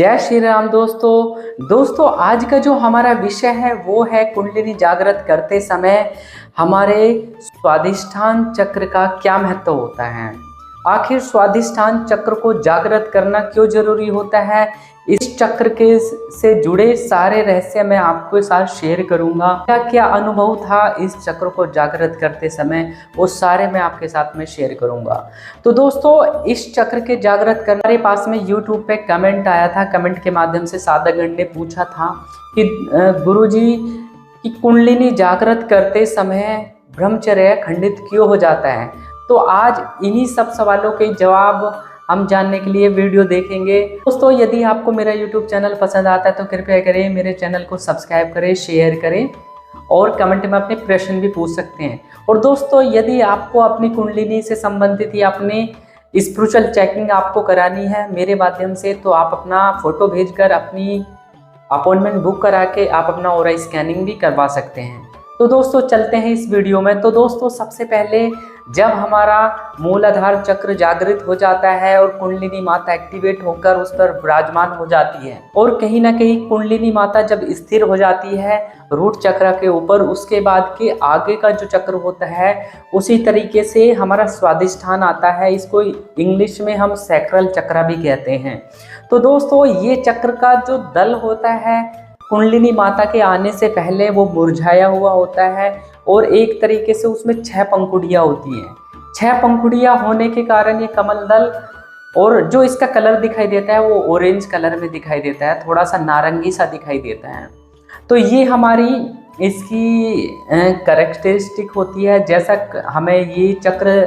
जय श्री राम दोस्तों आज का जो हमारा विषय है वो है कुंडलिनी जागृत करते समय हमारे स्वादिष्ठान चक्र का क्या महत्व होता है। आखिर स्वादिष्ठान चक्र को जागृत करना क्यों जरूरी होता है, इस चक्र के से जुड़े सारे रहस्य मैं आपके साथ शेयर करूंगा। क्या क्या अनुभव था इस चक्र को जागृत करते समय, वो सारे मैं आपके साथ में शेयर करूंगा। तो दोस्तों इस चक्र के जागृत करने के पास में यूट्यूब पे कमेंट आया था। कमेंट के माध्यम से साधकगण ने पूछा था कि गुरुजी की कुंडलिनी जागृत करते समय ब्रह्मचर्य खंडित क्यों हो जाता है। तो आज इन्हीं सब सवालों के जवाब हम जानने के लिए वीडियो देखेंगे। दोस्तों यदि आपको मेरा YouTube चैनल पसंद आता है तो कृपया करें मेरे चैनल को सब्सक्राइब करें, शेयर करें और कमेंट में अपने प्रश्न भी पूछ सकते हैं। और दोस्तों यदि आपको अपनी कुंडलिनी से संबंधित या अपनी स्पिरिचुअल चेकिंग आपको करानी है मेरे माध्यम से, तो आप अपना फोटो भेजकर अपनी अपॉइंटमेंट बुक करा के आप अपना ऑरा स्कैनिंग भी करवा सकते हैं। तो दोस्तों चलते हैं इस वीडियो में। तो दोस्तों सबसे पहले जब हमारा मूलाधार चक्र जागृत हो जाता है और कुंडलिनी माता एक्टिवेट होकर उस पर विराजमान हो जाती है और कहीं ना कहीं कुंडलिनी माता जब स्थिर हो जाती है रूट चक्र के ऊपर, उसके बाद के आगे का जो चक्र होता है उसी तरीके से हमारा स्वादिष्ठान आता है। इसको इंग्लिश में हम सैक्रल चक्र भी कहते हैं। तो दोस्तों ये चक्र का जो दल होता है कुंडलिनी माता के आने से पहले वो मुरझाया हुआ होता है और एक तरीके से उसमें 6 पंखुड़ियाँ होती हैं। 6 पंखुड़ियाँ होने के कारण ये कमल दल, और जो इसका कलर दिखाई देता है वो ऑरेंज कलर में दिखाई देता है, थोड़ा सा नारंगी सा दिखाई देता है। तो ये हमारी इसकी कैरेक्टरिस्टिक होती है। जैसा हमें ये चक्र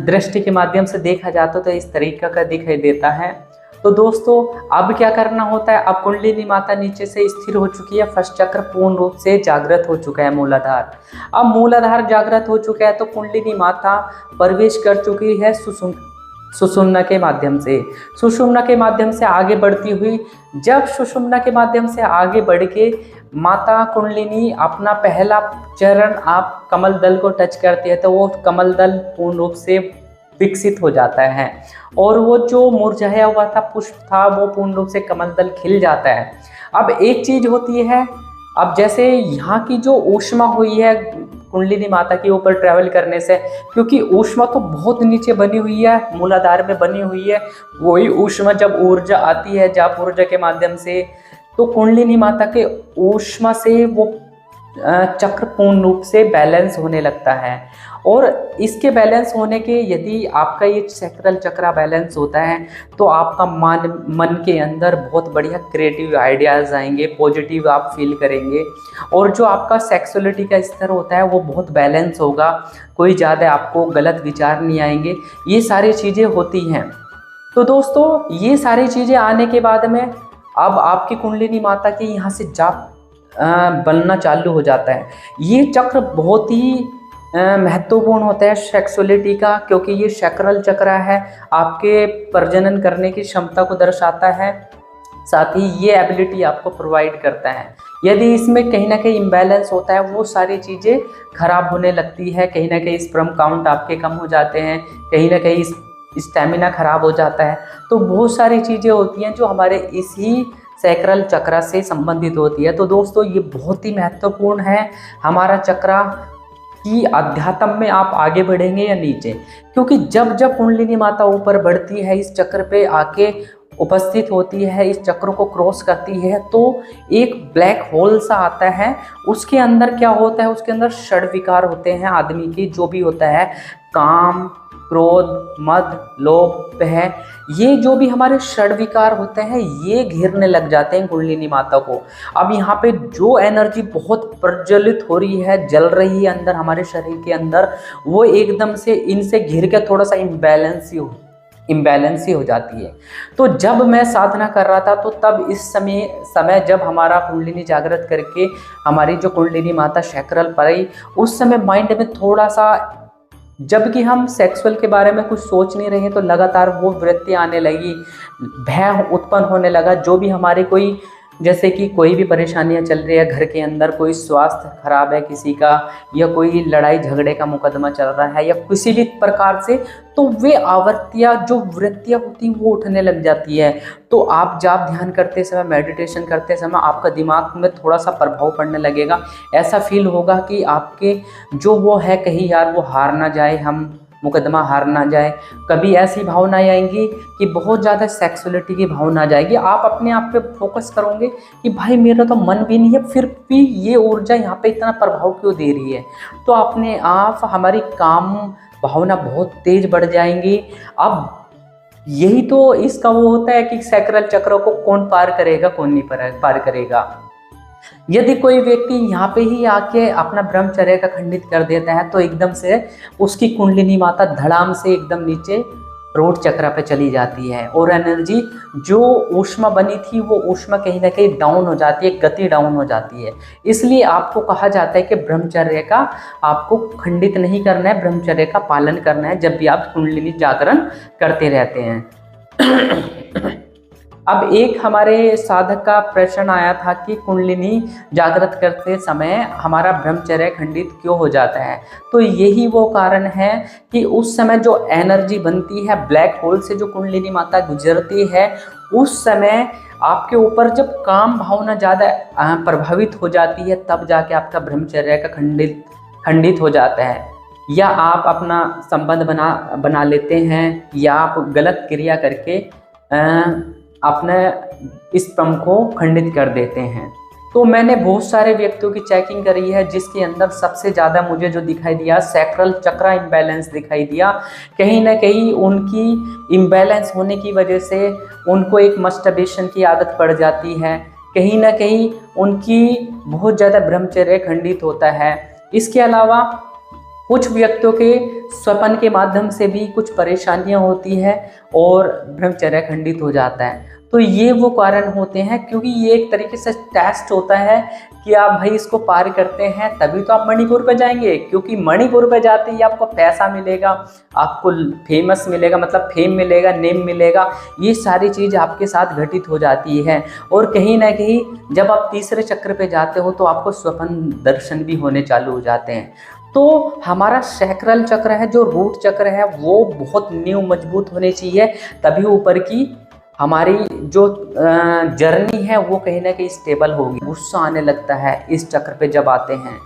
दृष्टि के माध्यम से देखा जाता तो इस तरीके का दिखाई देता है। तो दोस्तों अब क्या करना होता है, अब कुंडलिनी माता नीचे से स्थिर हो चुकी है, फर्स्ट चक्र पूर्ण रूप से जागृत हो चुका है मूलाधार। अब मूलाधार जागृत हो चुका है तो कुंडलिनी माता प्रवेश कर चुकी है सुषुम्ना के माध्यम से। सुषुम्ना के माध्यम से आगे बढ़ती हुई, जब सुषुम्ना के माध्यम से आगे बढ़ के माता कुंडलिनी अपना पहला चरण आप कमल दल को टच करती है तो वो कमल दल पूर्ण रूप से विकसित हो जाता है और वो जो मुरझाया हुआ था पुष्प था वो पूर्ण रूप से कमल दल खिल जाता है। अब एक चीज होती है, अब जैसे यहाँ की जो ऊष्मा हुई है कुंडलिनी माता के ऊपर ट्रैवल करने से, क्योंकि ऊष्मा तो बहुत नीचे बनी हुई है, मूलाधार में बनी हुई है, वही ऊष्मा जब ऊर्जा आती है जाप ऊर्जा के माध्यम से, तो कुंडलिनी माता के ऊष्मा से वो चक्र पूर्ण रूप से बैलेंस होने लगता है। और इसके बैलेंस होने के, यदि आपका ये सैक्रल चक्र बैलेंस होता है तो आपका मन के अंदर बहुत बढ़िया क्रिएटिव आइडियाज़ आएंगे, पॉजिटिव आप फील करेंगे और जो आपका सेक्सुअलिटी का स्तर होता है वो बहुत बैलेंस होगा, कोई ज़्यादा आपको गलत विचार नहीं आएंगे। ये सारी चीज़ें होती हैं। तो दोस्तों ये सारी चीज़ें आने के बाद में अब आपकी कुंडलिनी माता की यहाँ से जाप बनना चालू हो जाता है। ये चक्र बहुत ही महत्वपूर्ण होता है सेक्सुअलिटी का, क्योंकि ये सैक्रल चक्र है, आपके प्रजनन करने की क्षमता को दर्शाता है, साथ ही ये एबिलिटी आपको प्रोवाइड करता है। यदि इसमें कहीं ना कहीं इम्बैलेंस होता है वो सारी चीज़ें खराब होने लगती है, कहीं ना कहीं स्पर्म काउंट आपके कम हो जाते हैं, कहीं ना कहीं स्टैमिना खराब हो जाता है। तो बहुत सारी चीज़ें होती हैं जो हमारे इसी सैक्रल चक्र से संबंधित होती है। तो दोस्तों ये बहुत ही महत्वपूर्ण है हमारा चक्र कि अध्यात्म में आप आगे बढ़ेंगे या नीचे, क्योंकि जब जब कुंडलिनी माता ऊपर बढ़ती है, इस चक्र पे आके उपस्थित होती है, इस चक्र को क्रॉस करती है, तो एक ब्लैक होल सा आता है। उसके अंदर क्या होता है, उसके अंदर षड विकार होते हैं आदमी की, जो भी होता है काम, क्रोध, मद, लोभ है, ये जो भी हमारे षड विकार होते हैं ये घेरने लग जाते हैं कुंडलिनी माता को। अब यहाँ पे जो एनर्जी बहुत प्रज्वलित हो रही है, जल रही है अंदर हमारे शरीर के अंदर, वो एकदम से इनसे घिर के थोड़ा सा इम्बैलेंस ही हो जाती है। तो जब मैं साधना कर रहा था तो तब इस समय जब हमारा कुंडलिनी जागृत करके हमारी जो कुंडलिनी माता सैक्रल पर आई, उस समय माइंड में थोड़ा सा, जबकि हम सेक्सुअल के बारे में कुछ सोच नहीं रहे तो लगातार वो वृत्ति आने लगी, भय उत्पन्न होने लगा, जो भी हमारे कोई जैसे कि कोई भी परेशानियां चल रही है घर के अंदर, कोई स्वास्थ्य खराब है किसी का, या कोई लड़ाई झगड़े का मुकदमा चल रहा है, या किसी भी प्रकार से, तो वे आवृत्तियाँ जो वृत्तियाँ होती हैं वो उठने लग जाती है। तो आप जाप ध्यान करते समय, मेडिटेशन करते समय आपका दिमाग में थोड़ा सा प्रभाव पड़ने लगेगा। ऐसा फील होगा कि आपके जो वो है कहीं यार वो हार ना जाए, हम मुकदमा हार ना जाए। कभी ऐसी भावनाएं आएंगी कि बहुत ज़्यादा सेक्सुअलिटी की भावना आ जाएगी। आप अपने आप पे फोकस करोगे कि भाई मेरा तो मन भी नहीं है, फिर भी ये ऊर्जा यहाँ पे इतना प्रभाव क्यों दे रही है। तो अपने आप हमारी काम भावना बहुत तेज बढ़ जाएंगी। अब यही तो इसका वो होता है कि सैक्रल चक्र को कौन पार करेगा, कौन नहीं पार करेगा। यदि कोई व्यक्ति यहाँ पे ही आके अपना ब्रह्मचर्य का खंडित कर देता है तो एकदम से उसकी कुंडलिनी माता धड़ाम से एकदम नीचे रोट चक्र पे चली जाती है, और एनर्जी जो ऊष्मा बनी थी वो ऊष्मा कहीं ना कहीं डाउन हो जाती है, गति डाउन हो जाती है। इसलिए आपको कहा जाता है कि ब्रह्मचर्य का आपको खंडित नहीं करना है, ब्रह्मचर्य का पालन करना है जब भी आप कुंडलिनी जागरण करते रहते हैं। अब एक हमारे साधक का प्रश्न आया था कि कुंडलिनी जागृत करते समय हमारा ब्रह्मचर्य खंडित क्यों हो जाता है। तो यही वो कारण है कि उस समय जो एनर्जी बनती है ब्लैक होल से, जो कुंडलिनी माता गुजरती है, उस समय आपके ऊपर जब काम भावना ज़्यादा प्रभावित हो जाती है तब जाके आपका ब्रह्मचर्य का खंडित हो जाता है। या आप अपना संबंध बना लेते हैं, या आप गलत क्रिया करके अपने इस क्रम को खंडित कर देते हैं। तो मैंने बहुत सारे व्यक्तियों की चेकिंग करी है जिसके अंदर सबसे ज़्यादा मुझे जो दिखाई दिया सैक्रल चक्र इम्बैलेंस दिखाई दिया। कहीं ना कहीं उनकी इम्बैलेंस होने की वजह से उनको एक मस्टरबेशन की आदत पड़ जाती है, कहीं ना कहीं उनकी बहुत ज़्यादा ब्रह्मचर्य खंडित होता है। इसके अलावा कुछ व्यक्तियों के स्वप्न के माध्यम से भी कुछ परेशानियां होती है और ब्रह्मचर्य खंडित हो जाता है। तो ये वो कारण होते हैं, क्योंकि ये एक तरीके से टेस्ट होता है कि आप भाई इसको पार करते हैं तभी तो आप मणिपुर पे जाएंगे, क्योंकि मणिपुर पे जाते ही आपको पैसा मिलेगा, आपको फेमस मिलेगा, मतलब फेम मिलेगा, नेम मिलेगा, ये सारी चीज़ आपके साथ घटित हो जाती है। और कहीं ना कहीं जब आप तीसरे चक्र पे जाते हो तो आपको स्वप्न दर्शन भी होने चालू हो जाते हैं। तो हमारा सैक्रल चक्र है, जो रूट चक्र है, वो बहुत नींव मजबूत होनी चाहिए, तभी ऊपर की हमारी जो जर्नी है वो कहीं ना कहीं स्टेबल होगी। गुस्सा आने लगता है इस चक्र पे जब आते हैं,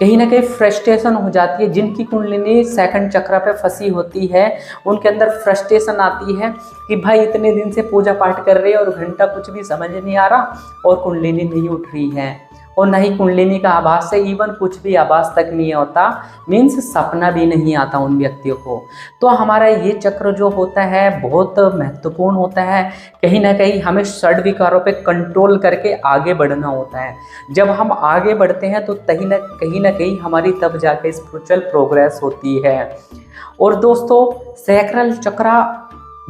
कहीं ना कहीं फ्रस्ट्रेशन हो जाती है। जिनकी कुंडलिनी सेकंड चक्र पे फंसी होती है उनके अंदर फ्रस्ट्रेशन आती है कि भाई इतने दिन से पूजा पाठ कर रहे हैं और घंटा कुछ भी समझ नहीं आ रहा और कुंडलिनी नहीं उठ रही है, और न ही कुंडलिनी का आभास है, इवन कुछ भी आभास तक नहीं होता, मीन्स सपना भी नहीं आता उन व्यक्तियों को। तो हमारा ये चक्र जो होता है बहुत महत्वपूर्ण होता है। कहीं ना कहीं हमें षड विकारों पे कंट्रोल करके आगे बढ़ना होता है। जब हम आगे बढ़ते हैं तो कहीं ना कहीं हमारी तब जाके स्पिरिचुअल प्रोग्रेस होती है। और दोस्तों सैक्रल चक्र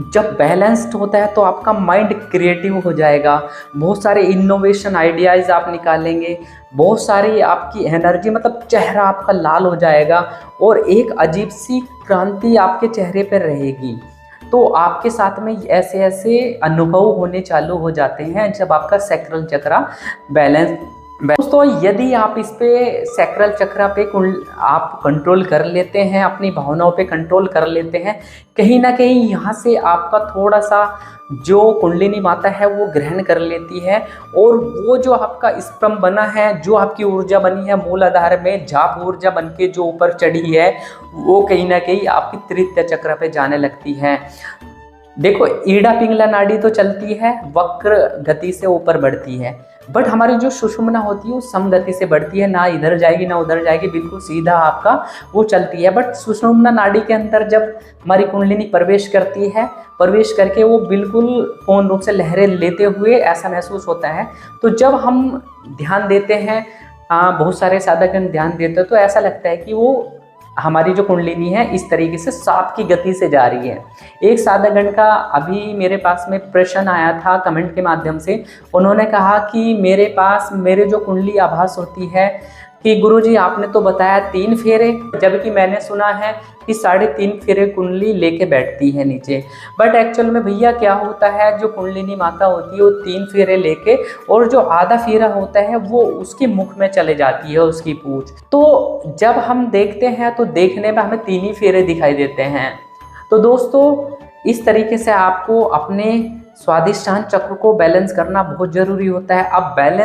जब बैलेंस्ड होता है तो आपका माइंड क्रिएटिव हो जाएगा, बहुत सारे इनोवेशन आइडियाज़ आप निकालेंगे, बहुत सारी आपकी एनर्जी, मतलब चेहरा आपका लाल हो जाएगा और एक अजीब सी क्रांति आपके चेहरे पर रहेगी। तो आपके साथ में ऐसे ऐसे अनुभव होने चालू हो जाते हैं जब आपका सैक्रल चक्र बैलेंस। दोस्तों यदि आप इस पे सैक्रल चक्र पे आप कंट्रोल कर लेते हैं, अपनी भावनाओं पे कंट्रोल कर लेते हैं, कहीं ना कहीं यहाँ से आपका थोड़ा सा जो कुंडलिनी माता है वो ग्रहण कर लेती है, और वो जो आपका स्प्रम बना है, जो आपकी ऊर्जा बनी है मूल आधार में, जाप ऊर्जा बन के जो ऊपर चढ़ी है, वो कहीं ना कहीं आपकी तृतीय चक्र पे जाने लगती है। देखो ईड़ा पिंगला नाड़ी तो चलती है, वक्र गति से ऊपर बढ़ती है, बट हमारी जो सुषुम्ना होती है वो समगति से बढ़ती है, ना इधर जाएगी ना उधर जाएगी, बिल्कुल सीधा आपका वो चलती है। बट सुषुम्ना नाड़ी के अंदर जब हमारी कुंडलिनी प्रवेश करती है, प्रवेश करके वो बिल्कुल पूर्ण रूप से लहरें लेते हुए ऐसा महसूस होता है। तो जब हम ध्यान देते हैं, बहुत सारे साधकगण ध्यान देते हैं, तो ऐसा लगता है कि वो हमारी जो कुंडलिनी है इस तरीके से सांप की गति से जा रही है। एक साधकगण का अभी मेरे पास में प्रश्न आया था कमेंट के माध्यम से, उन्होंने कहा कि मेरे पास मेरे जो कुंडली आभास होती है कि गुरुजी आपने तो बताया 3 फेरे, जबकि मैंने सुना है कि 3.5 फेरे कुंडली लेके बैठती है नीचे। बट एक्चुअल में भैया क्या होता है, जो कुंडलिनी माता होती है वो 3 फेरे लेके, और जो आधा फेरा होता है वो उसके मुख में चले जाती है, उसकी पूंछ। तो जब हम देखते हैं तो देखने में हमें 3 ही फेरे दिखाई देते हैं। तो दोस्तों इस तरीके से आपको अपने स्वादिष्टान चक्र को बैलेंस करना बहुत जरूरी होता है। अब बैलेंस